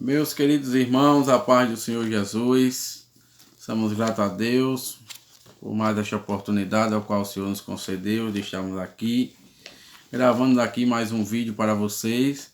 Meus queridos irmãos, a paz do Senhor Jesus, somos gratos a Deus por mais esta oportunidade ao qual o Senhor nos concedeu de estarmos aqui, gravando aqui mais um vídeo para vocês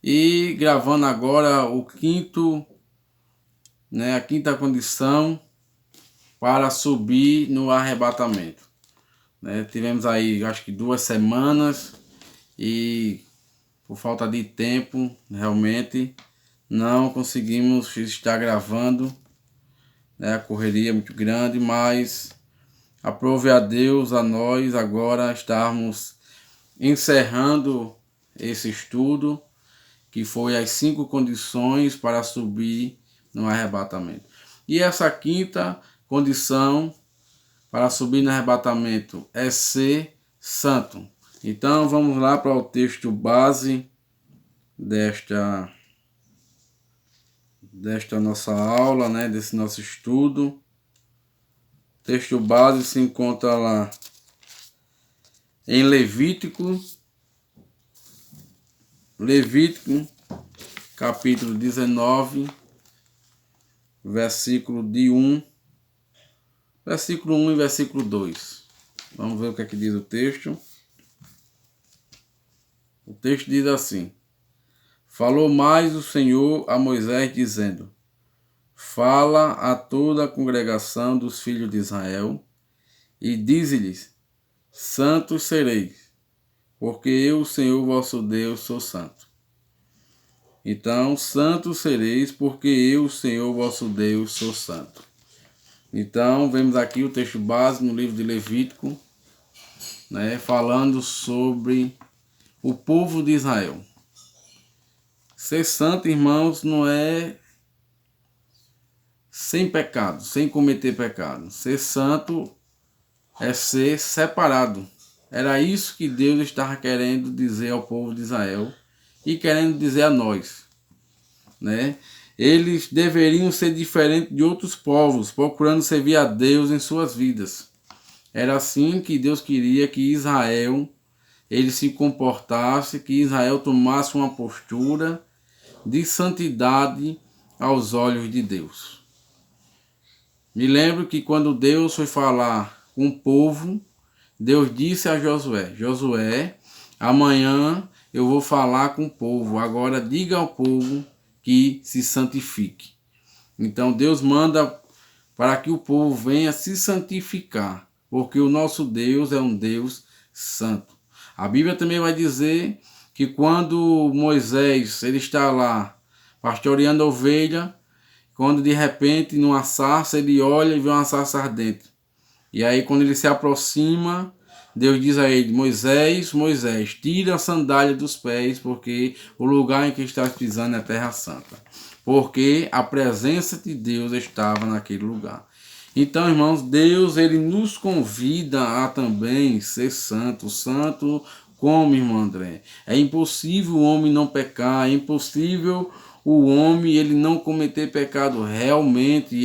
e gravando agora a quinta condição para subir no arrebatamento. Tivemos aí, acho que 2 semanas e por falta de tempo, realmente, não conseguimos estar gravando, a correria é muito grande, mas aprove a Deus, a nós, agora estarmos encerrando esse estudo, que foi as 5 condições para subir no arrebatamento. E essa quinta condição para subir no arrebatamento é ser santo. Então vamos lá para o texto base desta nossa aula, desse nosso estudo. O texto base se encontra lá em Levítico capítulo 19, versículo 1 e versículo 2. Vamos ver o que é que diz o texto. O texto diz assim: Falou mais o Senhor a Moisés, dizendo: Fala a toda a congregação dos filhos de Israel, e dize-lhes: Santos sereis, porque eu, o Senhor vosso Deus, sou santo. Então, santos sereis, porque eu, o Senhor vosso Deus, sou santo. Então, vemos aqui o texto base no livro de Levítico, falando sobre o povo de Israel. Ser santo, irmãos, não é sem pecado, sem cometer pecado. Ser santo é ser separado. Era isso que Deus estava querendo dizer ao povo de Israel e querendo dizer a nós. Eles deveriam ser diferentes de outros povos, procurando servir a Deus em suas vidas. Era assim que Deus queria que Israel ele se comportasse, que Israel tomasse uma postura de santidade aos olhos de Deus. Me lembro que quando Deus foi falar com o povo, Deus disse a Josué: Josué, amanhã eu vou falar com o povo, agora diga ao povo que se santifique. Então Deus manda para que o povo venha se santificar, porque o nosso Deus é um Deus santo. A Bíblia também vai dizer que quando Moisés ele está lá pastoreando a ovelha, quando de repente numa sarça ele olha e vê uma sarça ardente. E aí quando ele se aproxima, Deus diz a ele: Moisés, Moisés, tira a sandália dos pés, porque o lugar em que estás pisando é terra santa. Porque a presença de Deus estava naquele lugar. Então, irmãos, Deus ele nos convida a também ser santo. Santo como, irmão André? É impossível o homem não pecar, é impossível o homem ele não cometer pecado. Realmente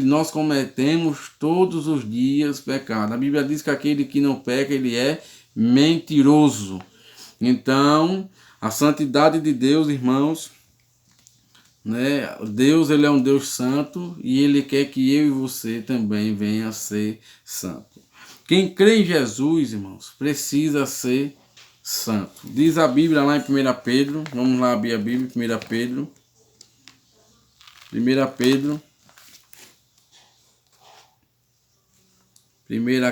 nós cometemos todos os dias pecado. A Bíblia diz que aquele que não peca ele é mentiroso. Então a santidade de Deus, irmãos, Deus ele é um Deus santo e ele quer que eu e você também venha a ser santo. Quem crê em Jesus, irmãos, precisa ser santo. Diz a Bíblia lá em 1 Pedro, vamos lá abrir a Bíblia, 1 Pedro, primeira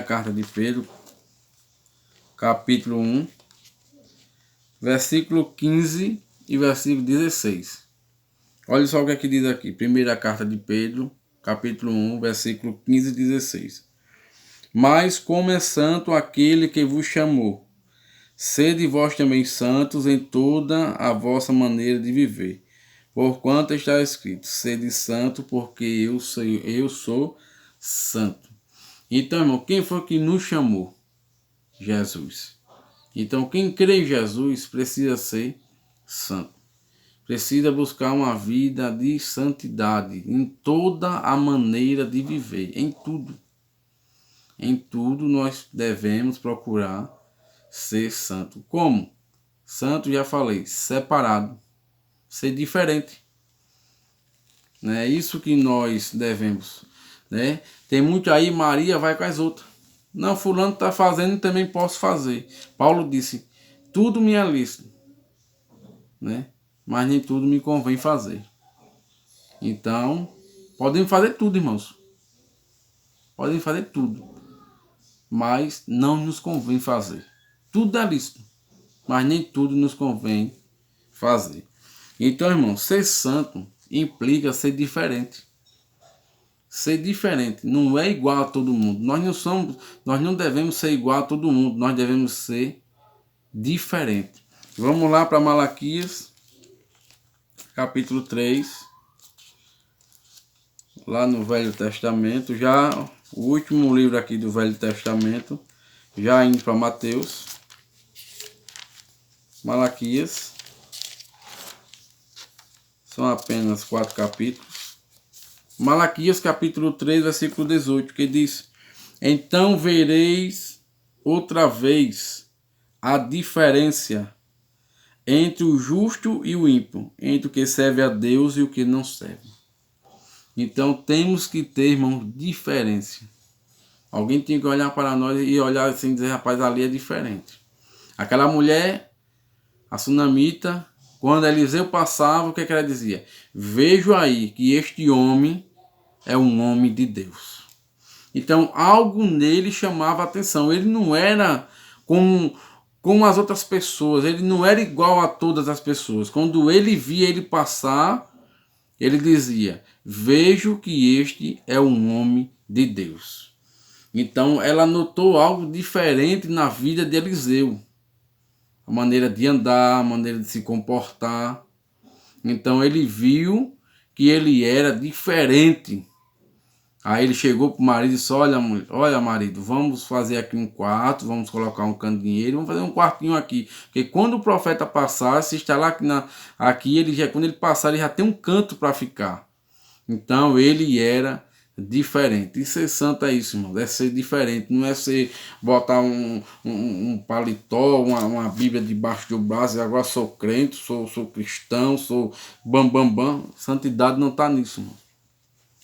carta de Pedro, capítulo 1, versículo 15 e versículo 16. Olha só o que é que diz aqui, primeira carta de Pedro, capítulo 1, versículo 15 e 16. Mas como é santo aquele que vos chamou, sede vós também santos em toda a vossa maneira de viver. Porquanto está escrito: sede santo, porque eu sou santo. Então, irmão, quem foi que nos chamou? Jesus. Então, quem crê em Jesus precisa ser santo. Precisa buscar uma vida de santidade em toda a maneira de viver, em tudo. Em tudo nós devemos procurar ser santo. Como? Santo, já falei, separado. ser diferente. É isso que nós devemos, né? Tem muito aí, Maria vai com as outras. Não, fulano está fazendo, também posso fazer. Paulo disse, tudo me é lícito, né? Mas nem tudo me convém fazer. Então, podemos fazer tudo, irmãos. Podem fazer tudo. Mas não nos convém fazer. Tudo é lícito, mas nem tudo nos convém fazer. Então, irmão, ser santo implica ser diferente. Ser diferente não é igual a todo mundo. Nós não devemos ser igual a todo mundo. Nós devemos ser diferente. Vamos lá para Malaquias, capítulo 3. Lá no Velho Testamento, já o último livro aqui do Velho Testamento, já indo para Mateus. Malaquias. São apenas 4 capítulos. Malaquias capítulo 3, versículo 18, que diz: então vereis outra vez a diferença entre o justo e o ímpio, entre o que serve a Deus e o que não serve. Então temos que ter, irmãos, diferença. Alguém tem que olhar para nós e olhar assim e dizer, rapaz, ali é diferente. Aquela mulher, a sunamita, quando Eliseu passava, o que ela dizia? Vejo aí que este homem é um homem de Deus. Então algo nele chamava a atenção. Ele não era como as outras pessoas, ele não era igual a todas as pessoas. Quando ele via ele passar, ele dizia, vejo que este é um homem de Deus. Então ela notou algo diferente na vida de Eliseu. A maneira de andar, a maneira de se comportar. Então ele viu que ele era diferente. Aí ele chegou para o marido e disse, olha marido, vamos fazer aqui um quarto, vamos colocar um candeeiro, vamos fazer um quartinho aqui. Porque quando o profeta passar, se instalar aqui quando ele passar, ele já tem um canto para ficar. Então ele era diferente. E ser santo é isso, irmão. É ser diferente. Não é ser botar um paletó, uma Bíblia debaixo do braço. Agora sou crente, sou cristão, sou bam. Santidade não está nisso, irmão.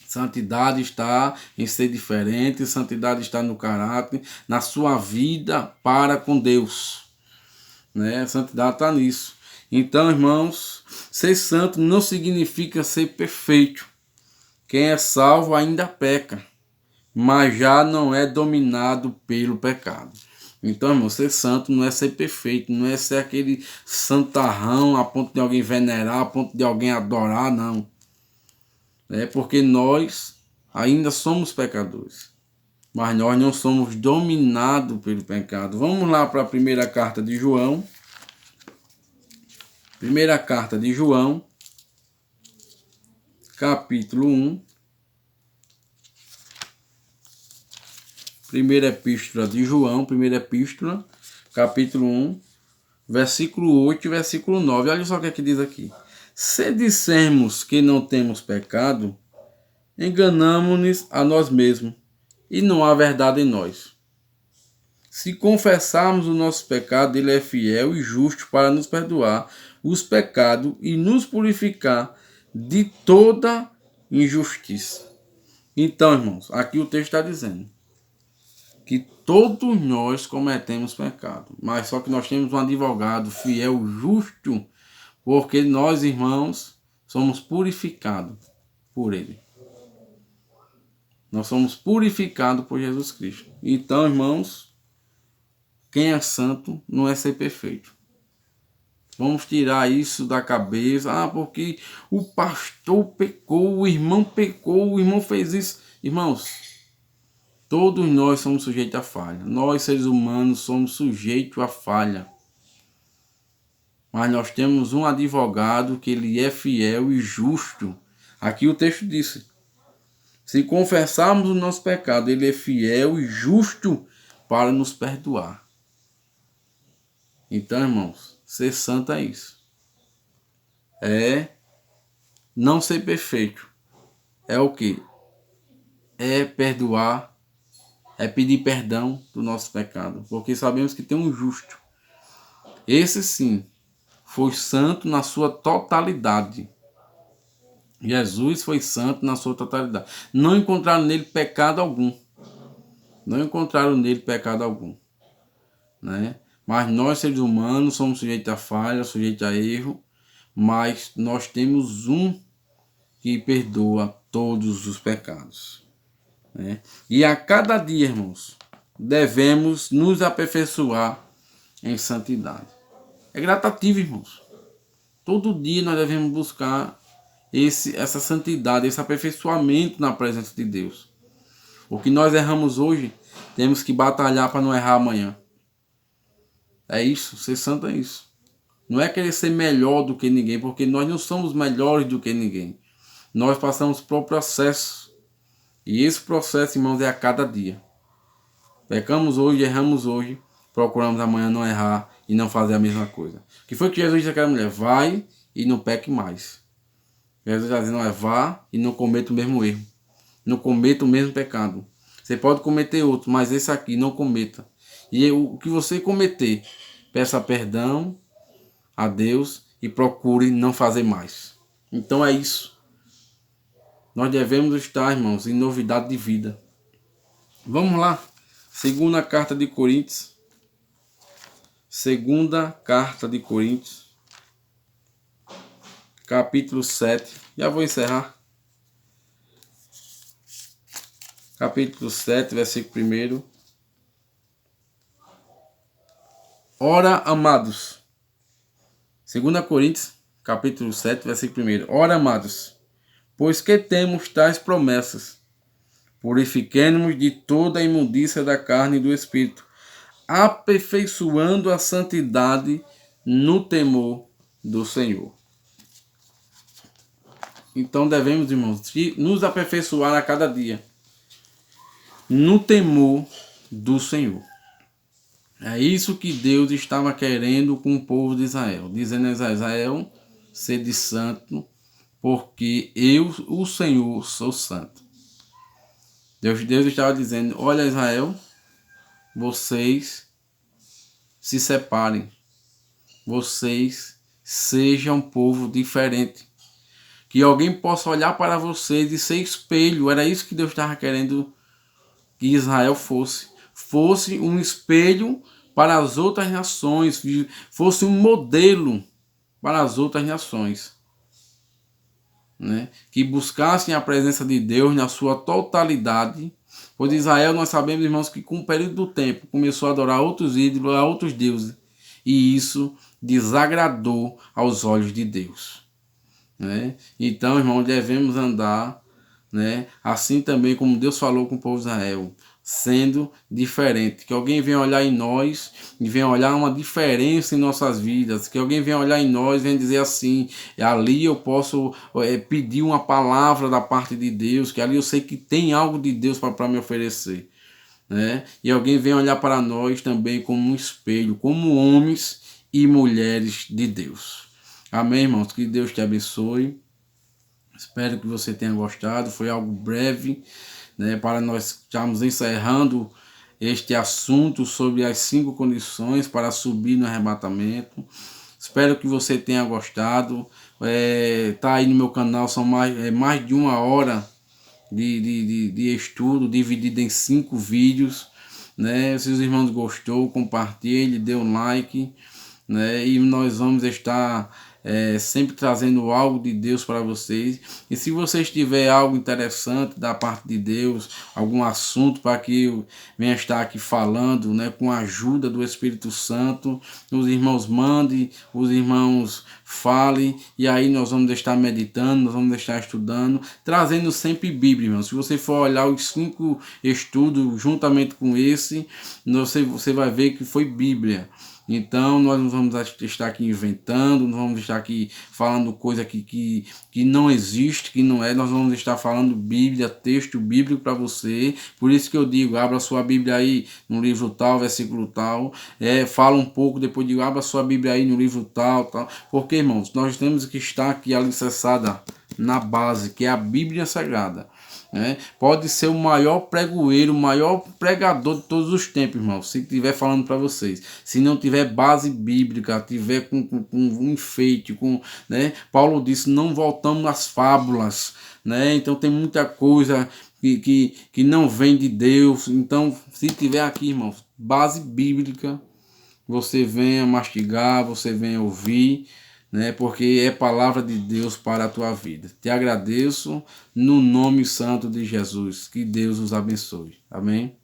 Santidade está em ser diferente. Santidade está no caráter, na sua vida para com Deus, né? Santidade está nisso. Então, irmãos, ser santo não significa ser perfeito. Quem é salvo ainda peca, mas já não é dominado pelo pecado. Então, irmão, ser santo não é ser perfeito, não é ser aquele santarrão a ponto de alguém venerar, a ponto de alguém adorar, não. É porque nós ainda somos pecadores, mas nós não somos dominados pelo pecado. Vamos lá para a primeira carta de João. Primeira carta de João, capítulo 1. Primeira epístola de João, primeira epístola, capítulo 1, versículo 8 e versículo 9. Olha só o que é que diz aqui. Se dissermos que não temos pecado, enganamo-nos a nós mesmos, e não há verdade em nós. Se confessarmos o nosso pecado, ele é fiel e justo para nos perdoar os pecados e nos purificar de toda injustiça. Então, irmãos, aqui o texto está dizendo que todos nós cometemos pecado, mas só que nós temos um advogado fiel, justo, porque nós, irmãos, somos purificados por ele. Nós somos purificados por Jesus Cristo. Então, irmãos, quem é santo não é ser perfeito. Vamos tirar isso da cabeça. Porque o pastor pecou, o irmão fez isso. Irmãos, todos nós somos sujeitos à falha. Nós, seres humanos, somos sujeitos à falha. Mas nós temos um advogado que ele é fiel e justo. Aqui o texto disse. Se confessarmos o nosso pecado, ele é fiel e justo para nos perdoar. Então, irmãos, ser santo é isso. É não ser perfeito. É o quê? É perdoar, é pedir perdão do nosso pecado. Porque sabemos que tem um justo. Esse sim foi santo na sua totalidade. Jesus foi santo na sua totalidade. Não encontraram nele pecado algum. Não encontraram nele pecado algum, né? Mas nós, seres humanos, somos sujeitos a falha, sujeitos a erro, mas nós temos um que perdoa todos os pecados, né? E a cada dia, irmãos, devemos nos aperfeiçoar em santidade. É gradativo, irmãos. Todo dia nós devemos buscar essa santidade, esse aperfeiçoamento na presença de Deus. O que nós erramos hoje, temos que batalhar para não errar amanhã. É isso, ser santo é isso. Não é querer ser melhor do que ninguém, porque nós não somos melhores do que ninguém. Nós passamos por processo. E esse processo, irmãos, é a cada dia. Pecamos hoje, erramos hoje, procuramos amanhã não errar e não fazer a mesma coisa. O que foi que Jesus disse àquela mulher? Vai e não peque mais. Jesus está dizendo, vá e não cometa o mesmo erro. Não cometa o mesmo pecado. Você pode cometer outro, mas esse aqui não cometa. E o que você cometer, peça perdão a Deus e procure não fazer mais. Então é isso. Nós devemos estar, irmãos, em novidade de vida. Vamos lá. Segunda carta de Coríntios. Segunda carta de Coríntios. Capítulo 7. Já vou encerrar. Capítulo 7, versículo 1. Ora, amados. 2 Coríntios, capítulo 7, versículo 1. Ora, amados, pois que temos tais promessas, purifiquemo-nos de toda a imundícia da carne e do espírito, aperfeiçoando a santidade no temor do Senhor. Então devemos, irmãos, nos aperfeiçoar a cada dia, no temor do Senhor. É isso que Deus estava querendo com o povo de Israel, dizendo a Israel, sede santo, porque eu, o Senhor, sou santo. Deus estava dizendo, olha Israel, vocês se separem, vocês sejam um povo diferente. Que alguém possa olhar para vocês e ser espelho. Era isso que Deus estava querendo que Israel fosse. Fosse um espelho para as outras nações. Fosse um modelo para as outras nações. Né? Que buscassem a presença de Deus na sua totalidade. Pois Israel, nós sabemos, irmãos, que com o período do tempo começou a adorar outros ídolos, a outros deuses. E isso desagradou aos olhos de Deus. Né? Então, irmão, devemos andar, né, assim também como Deus falou com o povo de Israel, sendo diferente. Que alguém venha olhar em nós e venha olhar uma diferença em nossas vidas. Que alguém venha olhar em nós e venha dizer assim, ali eu posso pedir uma palavra da parte de Deus, que ali eu sei que tem algo de Deus para me oferecer. Né? E alguém venha olhar para nós também como um espelho, como homens e mulheres de Deus. Amém, irmãos? Que Deus te abençoe. Espero que você tenha gostado. Foi algo breve, né, para nós estarmos encerrando este assunto sobre as 5 condições para subir no arrebatamento. Espero que você tenha gostado. Tá aí no meu canal, são mais de 1 hora de estudo, dividido em 5 vídeos. Né? Se os irmãos gostou, compartilhe, dê um like. Né? E nós vamos estar sempre trazendo algo de Deus para vocês. E se vocês tiverem algo interessante da parte de Deus, algum assunto para que eu venha estar aqui falando, né, com a ajuda do Espírito Santo, os irmãos mandem, os irmãos falem, e aí nós vamos estar meditando, nós vamos estar estudando, trazendo sempre Bíblia, irmãos. Se você for olhar os 5 estudos juntamente com esse, você vai ver que foi Bíblia. Então nós não vamos estar aqui inventando, não vamos estar aqui falando coisa que não existe, que não é. Nós vamos estar falando Bíblia, texto bíblico para você. Por isso que eu digo, abra sua Bíblia aí no livro tal, versículo tal. Fala um pouco, depois digo, abra sua Bíblia aí no livro tal, tal. Porque, irmãos, nós temos que estar aqui alicerçada na base, que é a Bíblia Sagrada. né? Pode ser o maior pregoeiro, o maior pregador de todos os tempos, irmão, se estiver falando para vocês. Se não tiver base bíblica, tiver com um enfeite, né? Paulo disse, não voltamos às fábulas, né? Então tem muita coisa que não vem de Deus. Então, se tiver aqui, irmãos, base bíblica, você venha mastigar, você venha ouvir, né? Porque é palavra de Deus para a tua vida. Te agradeço no nome santo de Jesus. Que Deus os abençoe. Amém?